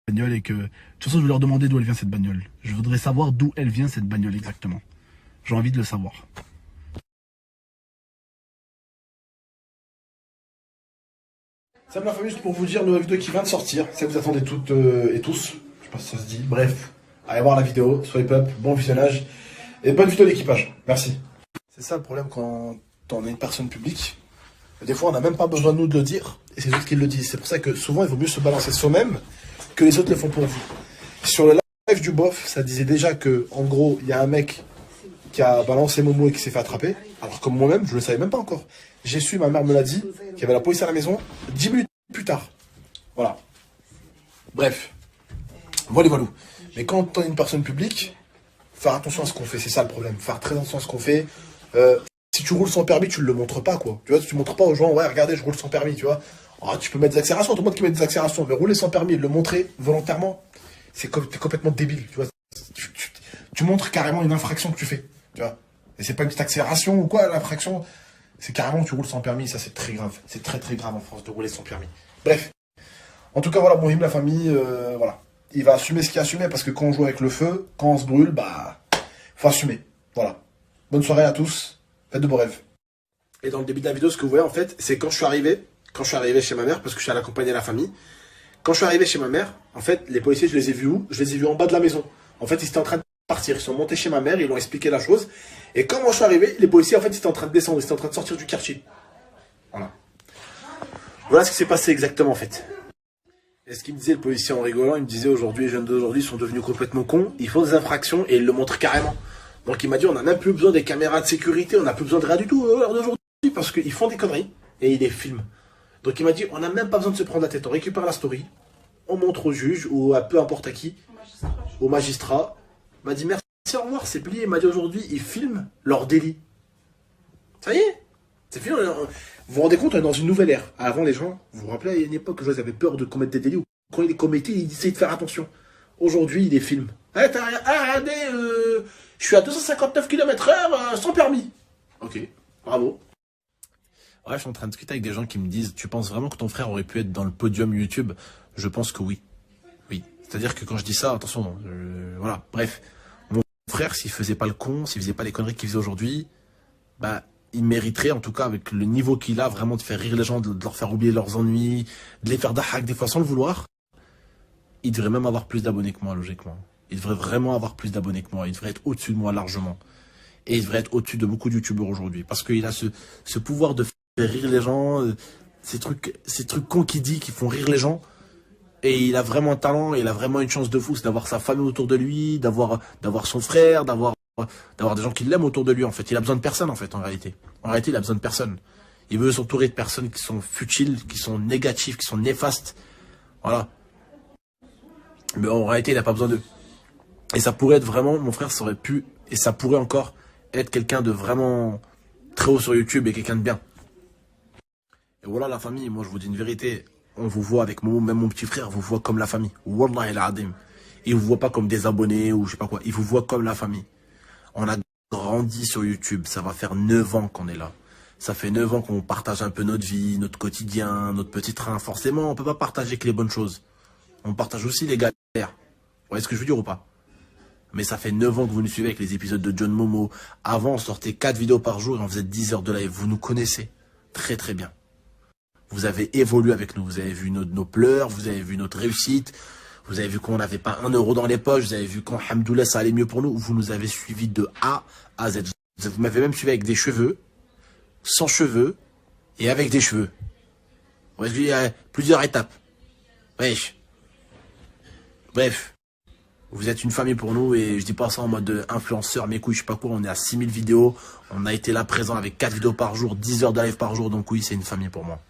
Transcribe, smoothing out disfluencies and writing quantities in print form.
bagnole et que... De toute façon, je vais leur demander d'où elle vient cette bagnole. Je voudrais savoir d'où elle vient cette bagnole exactement. J'ai envie de le savoir. Salut la famille, juste pour vous dire, nouvelle vidéo qui vient de sortir. C'est que vous attendez toutes et tous. Je sais pas si ça se dit. Bref, allez voir la vidéo, swipe up, bon visionnage. Et bonne vidéo d'équipage. Merci. C'est ça le problème quand on est une personne publique. Des fois, on n'a même pas besoin de nous de le dire. Et c'est les autres qui le disent. C'est pour ça que souvent, il vaut mieux se balancer soi-même que les autres le font pour vous. Sur le live du bof, ça disait déjà que, en gros, il y a un mec qui a balancé Momo et qui s'est fait attraper. Alors que moi-même, je le savais même pas encore. J'ai su, ma mère me l'a dit, qu'il y avait la police à la maison 10 minutes plus tard. Voilà. Bref. Voilà. Mais quand on est une personne publique, faire attention à ce qu'on fait, c'est ça le problème. Faire très attention à ce qu'on fait. Si tu roules sans permis, tu ne le montres pas, quoi. Tu vois, tu montres pas aux gens, ouais, regardez, je roule sans permis, tu vois. Oh, tu peux mettre des accélérations, tout le monde qui met des accélérations, mais rouler sans permis et le montrer volontairement, t'es complètement débile, tu vois. Tu montres carrément une infraction que tu fais, tu vois. Et c'est pas une petite accélération ou quoi, l'infraction, c'est carrément que tu roules sans permis, ça c'est très grave. C'est très très grave en France de rouler sans permis. Bref. En tout cas, voilà, Mohim, la famille, voilà. Il va assumer ce qu'il a assumé, parce que quand on joue avec le feu, quand on se brûle, bah, faut assumer. Voilà. Bonne soirée à tous. Faites de beaux rêves. Et dans le début de la vidéo, ce que vous voyez en fait, c'est quand je suis arrivé chez ma mère, parce que je suis allé accompagner la famille. Quand je suis arrivé chez ma mère, en fait, les policiers, je les ai vus où? Je les ai vus en bas de la maison. En fait, ils étaient en train de partir. Ils sont montés chez ma mère, ils leur ont expliqué la chose. Et quand moi je suis arrivé, les policiers, en fait, ils étaient en train de descendre, ils étaient en train de sortir du quartier. Voilà. Voilà ce qui s'est passé exactement en fait. Et ce qu'il me disait le policier en rigolant, il me disait aujourd'hui, les jeunes d'aujourd'hui sont devenus complètement cons, ils font des infractions et ils le montrent carrément. Donc il m'a dit on n'a même plus besoin des caméras de sécurité, on n'a plus besoin de rien du tout à l'heure d'aujourd'hui parce qu'ils font des conneries et ils les filment. Donc il m'a dit on n'a même pas besoin de se prendre la tête, on récupère la story, on montre au juge ou à peu importe à qui, au magistrat. Il m'a dit merci, au revoir, c'est plié. Il m'a dit aujourd'hui ils filment leur délit. Ça y est, c'est fini. Vous vous rendez compte, on est dans une nouvelle ère. Avant les gens, vous vous rappelez, il y a une époque, ils avaient peur de commettre des délits ou quand ils les commettaient, ils essayaient de faire attention. Aujourd'hui, ils les filment. Ah, regardez, je suis à 259 km/h sans permis. Ok, bravo. Ouais, je suis en train de discuter avec des gens qui me disent, tu penses vraiment que ton frère aurait pu être dans le podium YouTube? Je pense que oui. Oui. C'est-à-dire que quand je dis ça, attention, voilà, bref. Mon frère, s'il faisait pas le con, s'il faisait pas les conneries qu'il faisait aujourd'hui, bah, il mériterait, en tout cas, avec le niveau qu'il a, vraiment de faire rire les gens, de leur faire oublier leurs ennuis, de les faire dahak des fois sans le vouloir. Il devrait même avoir plus d'abonnés que moi, logiquement. Il devrait vraiment avoir plus d'abonnés que moi. Il devrait être au-dessus de moi largement. Et il devrait être au-dessus de beaucoup de youtubeurs aujourd'hui. Parce qu'il a ce pouvoir de faire rire les gens, ces trucs cons qu'il dit, qui font rire les gens. Et il a vraiment un talent, il a vraiment une chance de fou, c'est d'avoir sa famille autour de lui, d'avoir son frère, d'avoir des gens qui l'aiment autour de lui, en fait. Il a besoin de personne, en fait, en réalité. En réalité, il a besoin de personne. Il veut s'entourer de personnes qui sont futiles, qui sont négatives, qui sont néfastes. Voilà. Mais en réalité, il n'a pas besoin d'eux. Et ça pourrait être vraiment, mon frère, ça aurait pu, et ça pourrait encore être quelqu'un de vraiment très haut sur YouTube et quelqu'un de bien. Et voilà la famille, moi je vous dis une vérité, on vous voit avec Momo, même mon petit frère vous voit comme la famille. Wallah el adim. Il vous voit pas comme des abonnés ou je sais pas quoi, il vous voit comme la famille. On a grandi sur YouTube, ça va faire 9 ans qu'on est là. Ça fait 9 ans qu'on partage un peu notre vie, notre quotidien, notre petit train. Forcément, on peut pas partager que les bonnes choses. On partage aussi les galères. Vous voyez ce que je veux dire ou pas? Mais ça fait 9 ans que vous nous suivez avec les épisodes de John Momo. Avant, on sortait 4 vidéos par jour et on faisait 10 heures de live. Vous nous connaissez très très bien. Vous avez évolué avec nous. Vous avez vu nos pleurs, vous avez vu notre réussite. Vous avez vu qu'on n'avait pas 1 euro dans les poches. Vous avez vu quand, alhamdoulilah, ça allait mieux pour nous. Vous nous avez suivis de A à Z. Vous m'avez même suivi avec des cheveux, sans cheveux et avec des cheveux. Vous voyez, il y a plusieurs étapes. Wesh. Bref. Vous êtes une famille pour nous et je dis pas ça en mode influenceur, mes couilles, je sais pas quoi, on est à 6000 vidéos, on a été là présent avec 4 vidéos par jour, 10 heures de live par jour, donc oui, c'est une famille pour moi.